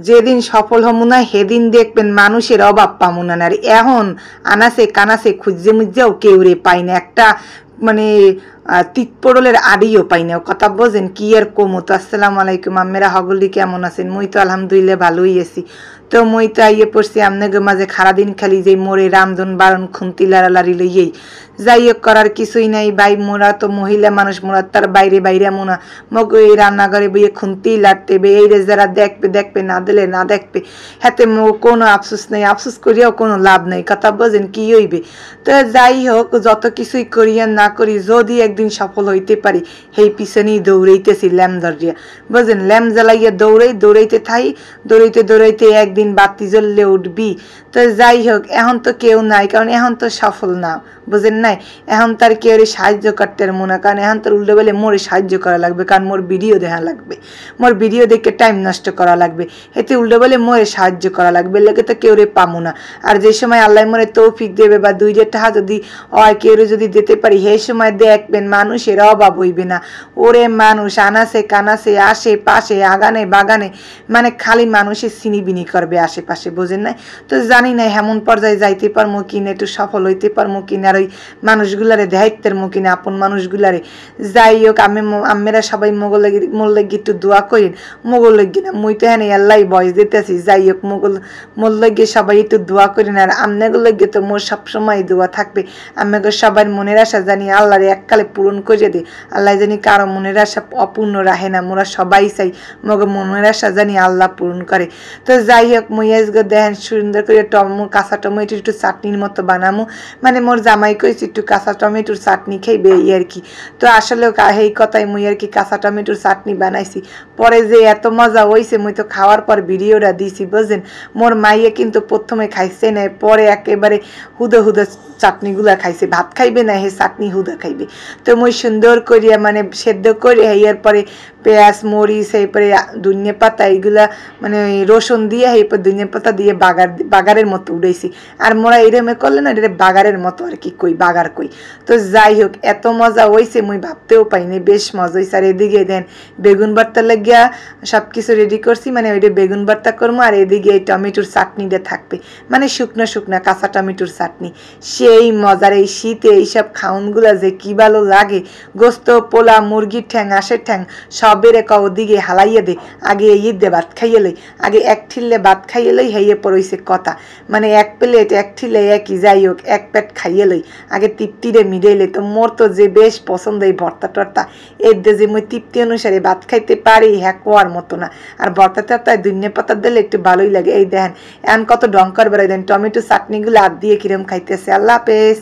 যেদিন সফল হমু না সেদিন দেখবেন মানুষের অভাব পামু না। আর এখন আনাসে কানাসে খুঁজে মুজ্জাও কেউ রে পাই না, একটা মানে তিতপড়লের আড়িও পাই না। কথা বোঝেন কি আর কমু। তো আসসালামু আলাইকুম, আম্মেরা হগলি কেমন আছেন? মুই তো আলহামদুলিল্লাহ ভালোই আছি। তো মুই তো আইয়ে পড়ছি আপনাদের মাঝে খারাদিন খালি যে মোরে রামধন বারণ খুন্তি লাড়ালাড়ি লইয়েই। যাই হোক, করার কিছুই নাই ভাই, মোরা তো মহিলা মানুষ, মোরা তার বাইরে বাইরে মোনা মগ এই রান্নাঘরে বইয়ে খুন্তি লাড়তে বে। এই রে যারা দেখবে দেখবে, না দিলে না দেখবে, হাতে কোনো আফসোস নেই, আফসোস করিয়াও কোনো লাভ নেই। কথা বোঝেন কি হইবে। তো যাই হোক, যত কিছুই করি আর না করি, যদি একদিন সফল হইতে পারি সেই পিছনেই দৌড়াইতেছি ল্যাম ধরিয়া। বুঝেন, ল্যাম জ্বালাইয়া দৌড়াইতে থাই, দৌড়াইতে দৌড়াইতে একদিন বাতি জ্বললে উঠবি। তো যাই হোক, এখন তো কেউ নাই, কারণ এখন তো সফল না, বুঝেন নাই। এখন তার কেউ সাহায্য করতে পারবো না, কারণ এখন তার উল্টো বেলে মোরে সাহায্য করা লাগবে, কারণ মোর ভিডিও দেখা লাগবে, মোর ভিডিও দেখে টাইম নষ্ট করা লাগবে, এতে উল্টো বেলে মোরে সাহায্য করা লাগবে, লেগে তো কেউ পামু না। আর যে সময় আল্লাহ মোরে তৌফিক দেবে বা 2 টাকা যদি হয় কেউ যদি দিতে পারি, সেই সময় দেখবেন মানুষের অভাব হইবে না। ওরে মানুষ আনাসে কানাসে আসে পাশে আগানে বাগানে মানে খালি মানুষের সিনিবিনি করবে আশেপাশে, বোঝেন না। তো জানি না এমন পর্যায়ে যাইতে পারবো কিনা, একটু সফল হইতে পারবো কিনা, আর ওই মানুষগুলারে দায়িত্বের মুখে না, আপন মানুষগুলারে। যাই হোক, আমেরা সবাই মোর লাগি একটু দোয়া করেন। মোগল লাগি না, মুই তো হ্যাঁ আল্লাহ বয়স দিতেছি। যাই হোক, মোর লাগে সবাই একটু দোয়া করেন। আর আপনাদের লাগে তো মোর সবসময় দোয়া থাকবে। আমাকে সবার মনের আশা জানি আল্লাহরে এককালে পূরণ করে দে। আল্লাহ জানি কারো মনের আশা অপূর্ণ রাখে না। মোরা সবাই চাই মগে মনের আশা জানি আল্লাহ পূরণ করে। তো যাই হোক, মুই আজকে দেখেন সুন্দর করে কাঁচা টমেটো একটু চাটনির মতো বানামু, মানে মোর জামাই কইছি একটু কাঁচা টমেটোর চাটনি খাইবে এই আর কি। তো আসলে এই কথাই মুই আর কি কাঁচা টমেটোর চাটনি বানাইছি। পরে যে এত মজা হইছে, মুই তো খাওয়ার পর ভিডিওটা দিছি, বুঝলেন। মোর মাইয়ে কিন্তু প্রথমে খাইছে না, পরে একেবারে হুদা হুদা চাটনিগুলা খাইছে, ভাত খাইবে না, হে চাটনি হুদা খাইবে। তো মুই সুন্দর করিয়া মানে সেদ্ধ করে এর পরে পেঁয়াজ মরিচ এরপরে ধনিয়া পাতা এইগুলা মানে রসুন দিয়ে এরপর ধনিয়া পাতা দিয়ে বাগারের মতো উড়াইছি। আর মোরা এরমে করলে না এটা বাগারের মতো আর কি কই, বাগার কই। তো যাই হোক, এত মজা হয়েছে মুই ভাবতেও পাইনি, বেশ মজা হয়েছে। আর এদিকে দেন বেগুন ভর্তা লাগিয়া সব কিছু রেডি করছি, মানে ওইটা বেগুন ভর্তা করবো, আর এদিকে এই টমেটোর চাটনিটা থাকবে, মানে শুকনো শুকনো কাঁচা টমেটোর চাটনি। সেই মজার এই শীতে এইসব খাউনগুলা যে কি ভালো লাগে। গোস্ত পোলা মুরগির ঠ্যাং আশের ঠ্যাং সবের ওদিকে হালাইয়া দে, আগে ঈদ দে ভাত খাইয়ে লই, আগে এক ঠিললে ভাত খাইয়ে লই, হেয়ে পড়ইছে কথা, মানে এক প্লেট এক ঠিলে একই। যাই হোক, এক পেট খাইয়ে লই, আগে তৃপ্তিরে মিডাইলে। তো মোর তো যে বেশ পছন্দ এই ভর্তা টর্তা, এর দিয়ে যে মুই তৃপ্তি অনুসারে ভাত খাইতে পারি, হ্যাঁ কোয়ার মতো না। আর ভর্তা টর্তায় ধনিয়া পাতা দিলে একটু ভালোই লাগে। এই দেখেন এখন কত ডঙ্কর বেড়াই দেন টমেটো চাটনিগুলো হাত দিয়ে কিরম খাইতেছে। আল্লাহ হাফেজ।